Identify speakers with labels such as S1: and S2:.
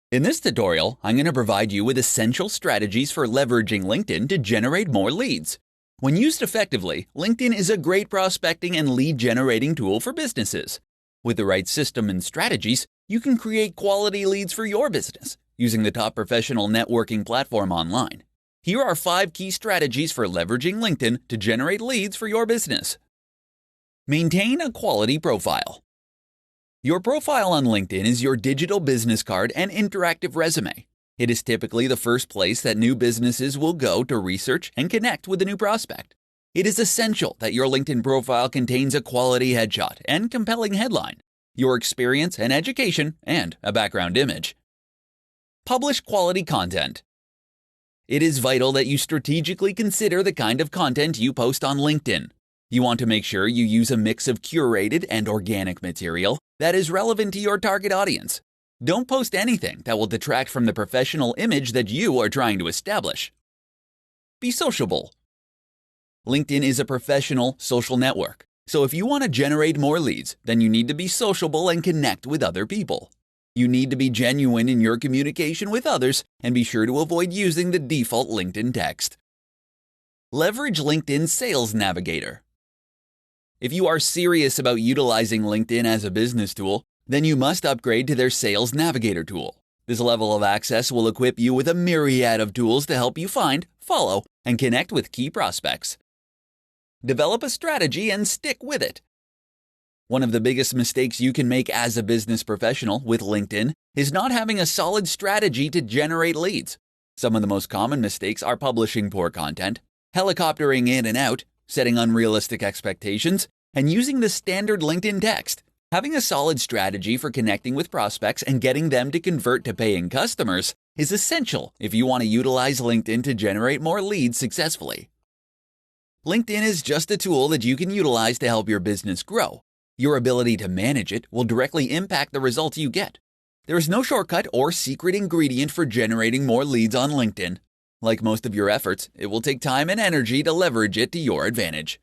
S1: In this tutorial, I'm going to provide you with essential strategies for leveraging LinkedIn to generate more leads. When used effectively, LinkedIn is a great prospecting and lead generating tool for businesses. With the right system and strategies, you can create quality leads for your business using the top professional networking platform online. Here are 5 key strategies for leveraging LinkedIn to generate leads for your business. Maintain a quality profile. Your profile on LinkedIn is your digital business card and interactive resume. It is typically the first place that new businesses will go to research and connect with a new prospect. It is essential that your LinkedIn profile contains a quality headshot and compelling headline, your experience and education, and a background image. Publish quality content. It is vital that you strategically consider the kind of content you post on LinkedIn. You want to make sure you use a mix of curated and organic material that is relevant to your target audience. Don't post anything that will detract from the professional image that you are trying to establish. Be sociable. LinkedIn is a professional social network, so if you want to generate more leads, then you need to be sociable and connect with other people. You need to be genuine in your communication with others and be sure to avoid using the default LinkedIn text. Leverage LinkedIn Sales Navigator. If you are serious about utilizing LinkedIn as a business tool, then you must upgrade to their Sales Navigator tool. This level of access will equip you with a myriad of tools to help you find, follow, and connect with key prospects. Develop a strategy and stick with it. One of the biggest mistakes you can make as a business professional with LinkedIn is not having a solid strategy to generate leads. Some of the most common mistakes are publishing poor content, helicoptering in and out, setting unrealistic expectations, and using the standard LinkedIn text. Having a solid strategy for connecting with prospects and getting them to convert to paying customers is essential if you want to utilize LinkedIn to generate more leads successfully. LinkedIn is just a tool that you can utilize to help your business grow. Your ability to manage it will directly impact the results you get. There is no shortcut or secret ingredient for generating more leads on LinkedIn. Like most of your efforts, it will take time and energy to leverage it to your advantage.